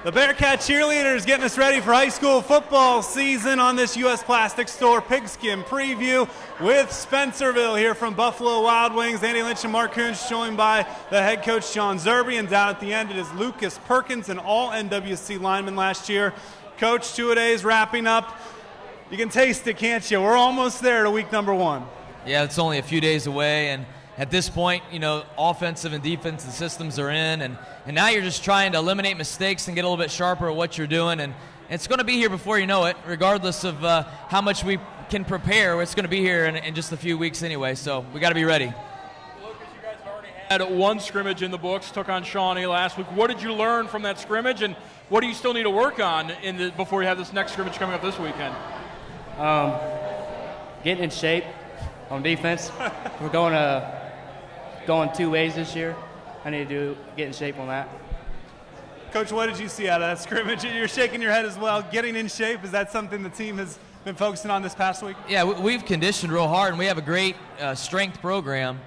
The Bearcat cheerleaders getting us ready for high school football season on this U.S. Plastic Store Pigskin preview with Spencerville here from Buffalo Wild Wings. Andy Lynch and Mark Kunz, joined by the head coach John Zerby, and down at the end it is Lucas Perkins, an all-NWC lineman last year. Coach, two-a-days wrapping up. You can taste it, can't you? We're almost there to week number one. Yeah, it's only a few days away, and at this point, you know, offensive and defensive systems are in, and now you're just trying to eliminate mistakes and get a little bit sharper at what you're doing, and it's going to be here before you know it, regardless of how much we can prepare. It's going to be here in just a few weeks anyway, so we got to be ready. Lucas, you guys have already had one scrimmage in the books, took on Shawnee last week. What did you learn from that scrimmage, and what do you still need to work on before you have this next scrimmage coming up this weekend? Getting in shape on defense. We're going two ways this year. I need to get in shape on that. Coach, what did you see out of that scrimmage? You're shaking your head as well. Getting in shape, is that something the team has been focusing on this past week? Yeah, we've conditioned real hard, and we have a great strength program.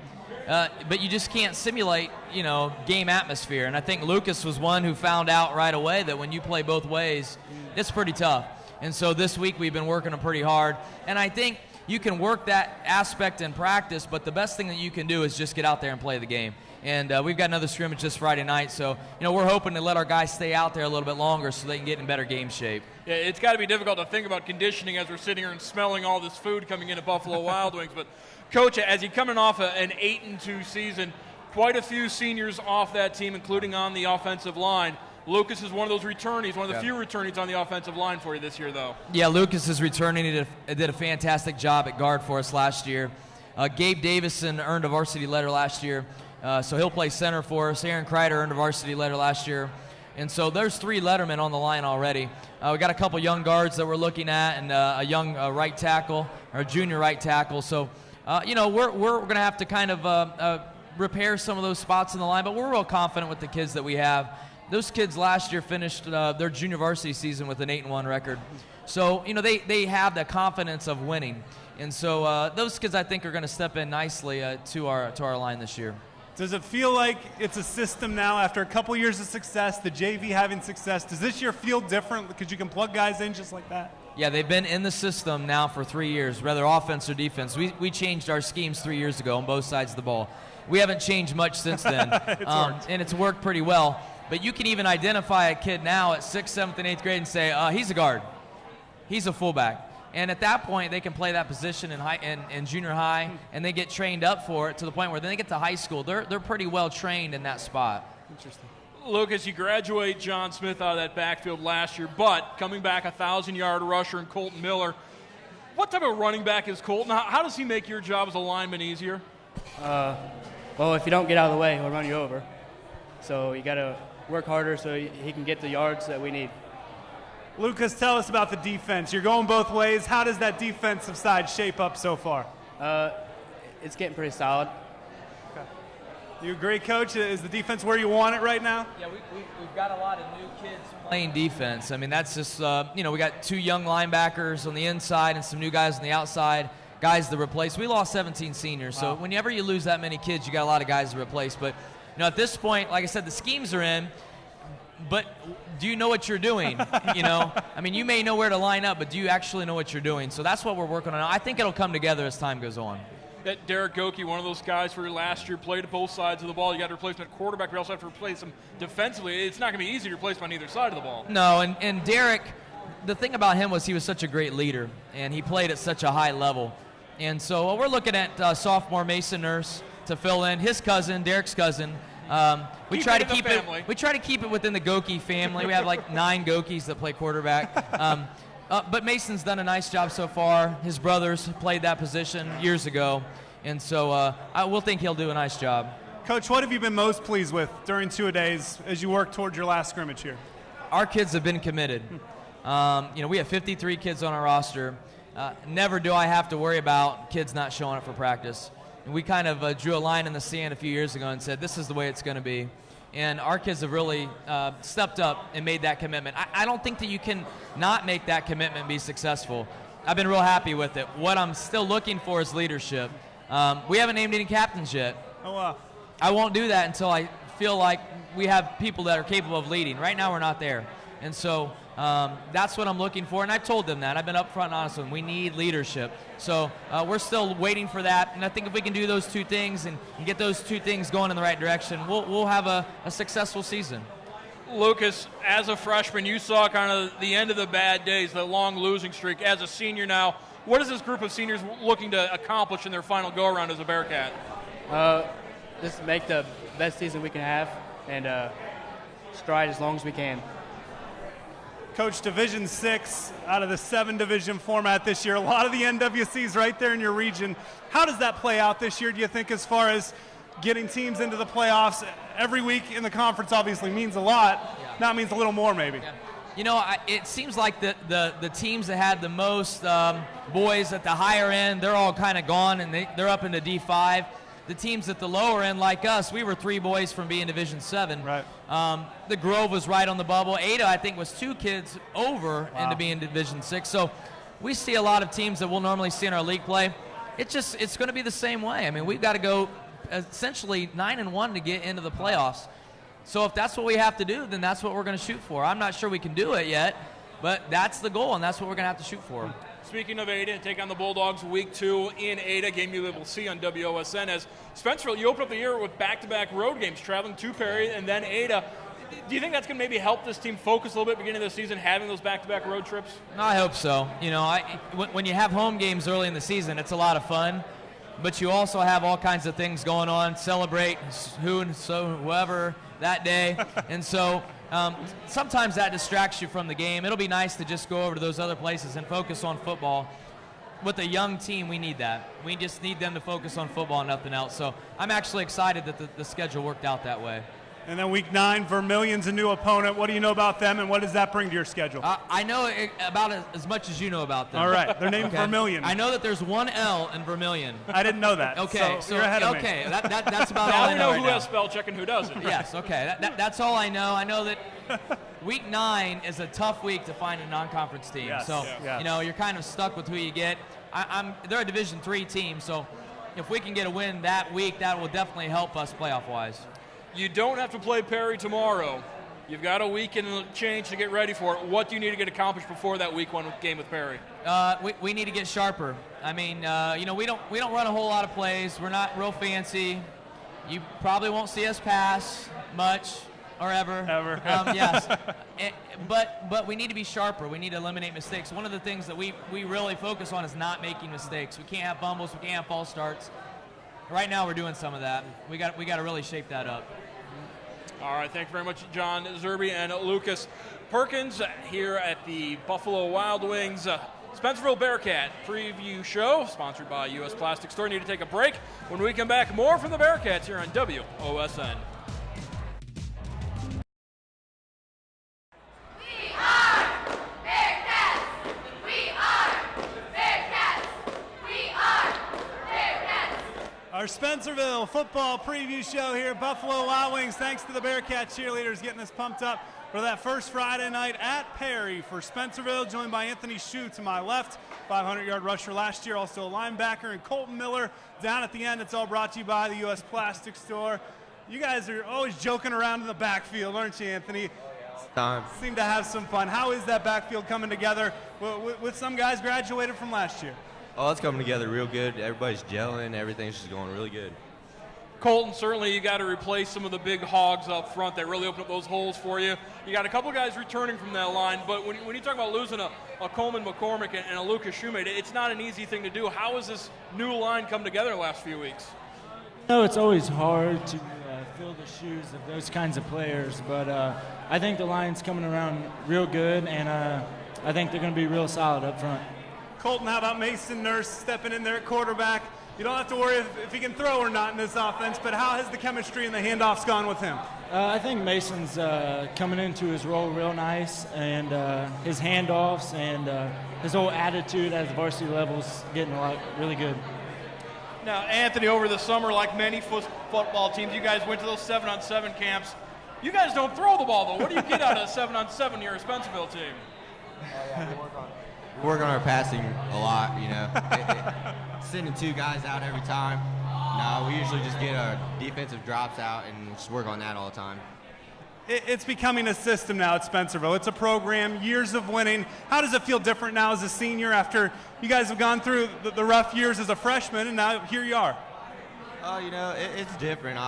But you just can't simulate, you know, game atmosphere. And I think Lucas was one who found out right away that when you play both ways, it's pretty tough. And so this week we've been working them pretty hard. And I think you can work that aspect in practice, but the best thing that you can do is just get out there and play the game. And we've got another scrimmage this Friday night, so you know we're hoping to let our guys stay out there a little bit longer so they can get in better game shape. Yeah, it's got to be difficult to think about conditioning as we're sitting here and smelling all this food coming into Buffalo Wild Wings. But Coach, as you're coming off an 8-2 season, quite a few seniors off that team, including on the offensive line. Lucas is one of those returnees, one of the few returnees on the offensive line for you this year, though. Yeah, Lucas is returning. He did a fantastic job at guard for us last year. Gabe Davison earned a varsity letter last year, so he'll play center for us. Aaron Kreider earned a varsity letter last year. And so there's 3 lettermen on the line already. We got a couple young guards that we're looking at, and a young right tackle, or a junior right tackle. So, you know, we're going to have to kind of repair some of those spots in the line, but we're real confident with the kids that we have. Those kids last year finished their junior varsity season with an 8-1 record. So, you know, they have the confidence of winning. And so those kids, I think, are going to step in nicely to our line this year. Does it feel like it's a system now after a couple years of success, the JV having success? Does this year feel different because you can plug guys in just like that? Yeah, they've been in the system now for 3 years, whether offense or defense. We changed our schemes 3 years ago on both sides of the ball. We haven't changed much since then, and it's worked pretty well. But you can even identify a kid now at 6th, 7th, and 8th grade and say, he's a guard. He's a fullback. And at that point, they can play that position in junior high, and they get trained up for it to the point where then they get to high school. They're pretty well trained in that spot. Interesting. Lucas, you graduate John Smith out of that backfield last year, but coming back 1,000-yard rusher and Colton Miller. What type of running back is Colton? How does he make your job as a lineman easier? Well, if you don't get out of the way, he'll run you over. So you got to work harder so he can get the yards that we need. Lucas, tell us about the defense. You're going both ways. How does that defensive side shape up so far? It's getting pretty solid. Okay. You agree, Coach? Is the defense where you want it right now? Yeah, we've got a lot of new kids playing defense. I mean, that's just, you know, we got 2 young linebackers on the inside and some new guys on the outside, guys to replace. We lost 17 seniors, so whenever you lose that many kids, you got a lot of guys to replace. But, you know, at this point, like I said, the schemes are in. But do you know what you're doing? You know, I mean, you may know where to line up, but do you actually know what you're doing? So that's what we're working on. I think it'll come together as time goes on. That Derek Goki, one of those guys for last year, played at both sides of the ball. You got to replace him at quarterback. We also have to replace him defensively. It's not going to be easy to replace him on either side of the ball. No, and Derek, the thing about him was he was such a great leader, and he played at such a high level. And so we're looking at sophomore Mason Nurse to fill in, his cousin, Derek's cousin. We try to keep it within the Goki family. We have like 9 Gokis that play quarterback. But Mason's done a nice job so far. His brothers played that position years ago, and so we'll think he'll do a nice job. Coach, what have you been most pleased with during two-a-days as you work towards your last scrimmage here? Our kids have been committed. You know, we have 53 kids on our roster. Never do I have to worry about kids not showing up for practice. And we kind of drew a line in the sand a few years ago and said, this is the way it's going to be. And our kids have really stepped up and made that commitment. I don't think that you can not make that commitment and be successful. I've been real happy with it. What I'm still looking for is leadership. We haven't named any captains yet. Oh, wow. I won't do that until I feel like we have people that are capable of leading. Right now we're not there. And so that's what I'm looking for, and I told them that. I've been upfront and honest with them. We need leadership. So we're still waiting for that, and I think if we can do those two things and get those two things going in the right direction, we'll have a successful season. Lucas, as a freshman, you saw kind of the end of the bad days, the long losing streak. As a senior now, what is this group of seniors looking to accomplish in their final go-around as a Bearcat? Just make the best season we can have and stride as long as we can. Coach, Division 6 out of the 7-division format this year. A lot of the NWCs right there in your region. How does that play out this year, do you think, as far as getting teams into the playoffs? Every week in the conference obviously means a lot. Yeah. Now it means a little more maybe. Yeah. You know, it seems like the teams that had the most boys at the higher end, they're all kind of gone, and they're up into D5. The teams at the lower end, like us, we were 3 boys from being Division 7. Right. The Grove was right on the bubble. Ada, I think, was 2 kids over into being Division 6. So we see a lot of teams that we'll normally see in our league play. It's going to be the same way. I mean, we've got to go essentially 9-1 to get into the playoffs. So if that's what we have to do, then that's what we're going to shoot for. I'm not sure we can do it yet, but that's the goal, and that's what we're going to have to shoot for. Speaking of Ada, take on the Bulldogs week 2 in Ada, game you will see on WOSN. As Spencerville, you open up the year with back-to-back road games, traveling to Perry and then Ada. Do you think that's going to maybe help this team focus a little bit beginning of the season, having those back-to-back road trips? I hope so. You know, when you have home games early in the season, it's a lot of fun, but you also have all kinds of things going on, celebrate whoever that day, and so sometimes that distracts you from the game. It'll be nice to just go over to those other places and focus on football. With a young team, we need that. We just need them to focus on football and nothing else. So I'm actually excited that the schedule worked out that way. And then week 9, Vermilion's a new opponent. What do you know about them, and what does that bring to your schedule? I know about as much as you know about them. All right, they're named Vermilion. I know that there's 1 L in Vermilion. I didn't know that. Okay, so you're ahead of me. Okay, that's about now all I know. We know who right has spell check and who doesn't. Yes, okay, that's all I know. I know that week 9 is a tough week to find a non-conference team. Yes, so yes. you know, you're kind of stuck with who you get. They're a Division 3 team, so if we can get a win that week, that will definitely help us playoff-wise. You don't have to play Perry tomorrow. You've got a week and change to get ready for it. What do you need to get accomplished before that week 1 game with Perry? We need to get sharper. I mean, you know, we don't run a whole lot of plays. We're not real fancy. You probably won't see us pass much or ever. Ever. Yes. But we need to be sharper. We need to eliminate mistakes. One of the things that we really focus on is not making mistakes. We can't have fumbles. We can't have false starts. Right now we're doing some of that. We got to really shape that up. All right, thank you very much, John Zerby and Lucas Perkins here at the Buffalo Wild Wings Spencerville Bearcat preview show, sponsored by U.S. Plastic Store. Need to take a break. When we come back, more from the Bearcats here on WOSN. Our Spencerville football preview show here at Buffalo Wild Wings. Thanks to the Bearcat cheerleaders getting us pumped up for that first Friday night at Perry for Spencerville, joined by Anthony Shue to my left, 500-yard rusher last year, also a linebacker, and Colton Miller down at the end. It's all brought to you by the U.S. Plastic Store. You guys are always joking around in the backfield, aren't you, Anthony? Seem to have some fun. How is that backfield coming together with some guys graduated from last year? Oh, it's coming together real good. Everybody's gelling. Everything's just going really good. Colton, certainly you got to replace some of the big hogs up front that really open up those holes for you. You got a couple guys returning from that line, but when you talk about losing a Coleman McCormick and a Lucas Shoemate, it's not an easy thing to do. How has this new line come together the last few weeks? No, it's always hard to fill the shoes of those kinds of players, but I think the line's coming around real good, and I think they're going to be real solid up front. Colton, how about Mason Nurse stepping in there at quarterback? You don't have to worry if he can throw or not in this offense, but how has the chemistry and the handoffs gone with him? I think Mason's coming into his role real nice, and his handoffs and his whole attitude at the varsity level is getting really good. Now, Anthony, over the summer, like many football teams, you guys went to those 7-on-7 camps. You guys don't throw the ball, though. What do you get out of 7-on-7 here at Spencerville team? We work on our passing a lot, you know. Sending 2 guys out every time. No, we usually just get our defensive drops out and just work on that all the time. it's becoming a system now at Spencerville. It's a program, years of winning. How does it feel different now as a senior after you guys have gone through the rough years as a freshman, and now here you are? It's different.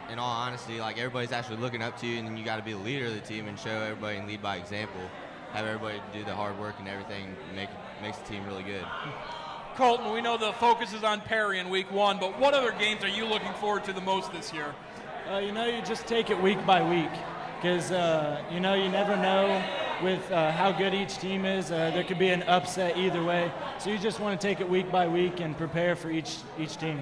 In all honesty, like everybody's actually looking up to you, and then you got to be the leader of the team and show everybody and lead by example. Have everybody do the hard work and everything makes the team really good. Colton, we know the focus is on Perry in week 1, but what other games are you looking forward to the most this year? You just take it week by week because, you never know with how good each team is. There could be an upset either way. So you just want to take it week by week and prepare for each team.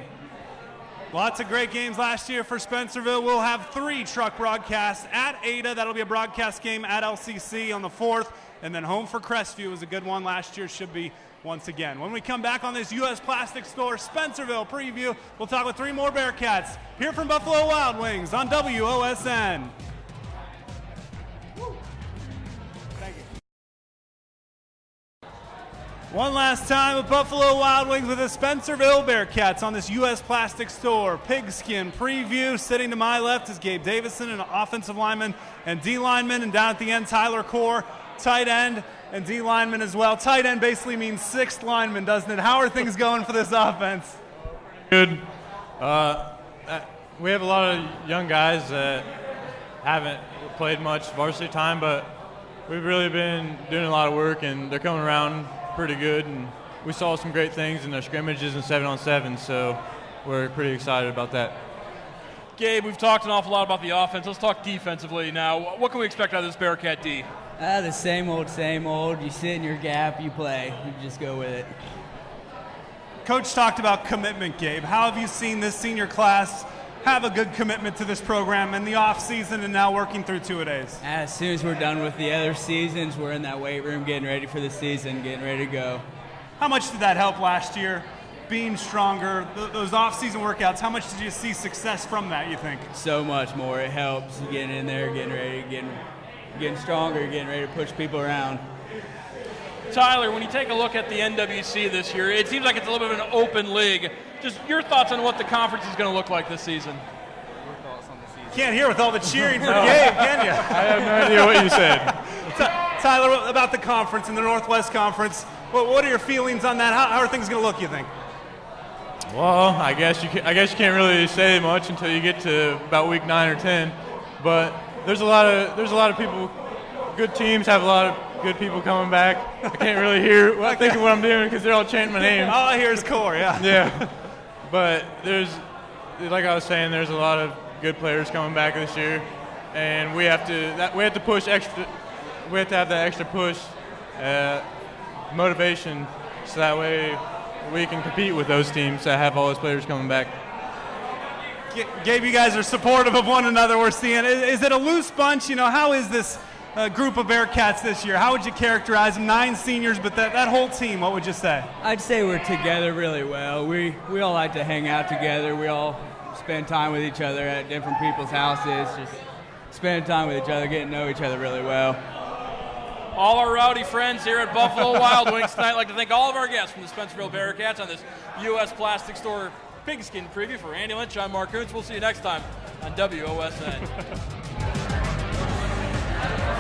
Lots of great games last year for Spencerville. We'll have 3 truck broadcasts at Ada. That'll be a broadcast game at LCC on the 4th. And then home for Crestview was a good one last year. Should be once again. When we come back on this U.S. Plastic Store Spencerville preview, we'll talk with 3 more Bearcats here from Buffalo Wild Wings on WOSN. One last time with Buffalo Wild Wings with the Spencerville Bearcats on this U.S. Plastic Store Pigskin preview. Sitting to my left is Gabe Davison, an offensive lineman and D lineman, and down at the end, Tyler Core, tight end and D lineman as well. Tight end basically means 6th lineman, doesn't it? How are things going for this offense? Good. We have a lot of young guys that haven't played much varsity time, but we've really been doing a lot of work, and they're coming around pretty good, and we saw some great things in the scrimmages and 7-on-7, so we're pretty excited about that. Gabe, we've talked an awful lot about the offense. Let's talk defensively now. What can we expect out of this Bearcat D? The same old, same old. You sit in your gap, you play. You just go with it. Coach talked about commitment, Gabe. How have you seen this senior class have a good commitment to this program in the off season and now working through 2-a-days? As soon as we're done with the other seasons, we're in that weight room getting ready for the season, getting ready to go. How much did that help last year, being stronger, those off-season workouts? How much did you see success from that, you think? So much more. It helps getting in there, getting ready, getting stronger, getting ready to push people around. Tyler, when you take a look at the NWC this year, it seems like it's a little bit of an open league. Just your thoughts on what the conference is going to look like this season? Your thoughts on the season? Can't hear with all the cheering for Gabe, can you? I have no idea what you said. Tyler, about the conference, in the Northwest Conference, what are your feelings on that? How are things going to look, you think? Well, I guess you can't really say much until you get to about week 9 or 10. But there's a lot of people. Good teams have a lot of good people coming back. I can't really hear what I'm doing because they're all chanting my name. All I hear is Core, yeah. Yeah, but like I was saying, there's a lot of good players coming back this year, and we have to push extra. We have to have that extra push, motivation, so that way we can compete with those teams that have all those players coming back. Gabe, you guys are supportive of one another, we're seeing. Is it a loose bunch? How is this group of Bearcats this year? How would you characterize them? 9 seniors, but that whole team, what would you say? I'd say we're together really well. We all like to hang out together. We all spend time with each other at different people's houses, just spending time with each other, getting to know each other really well. All our rowdy friends here at Buffalo Wild Wings tonight. I'd like to thank all of our guests from the Spencerville Bearcats on this U.S. Plastic Store Pigskin preview. For Andy Lynch, I'm Mark Kunz. We'll see you next time on WOSN.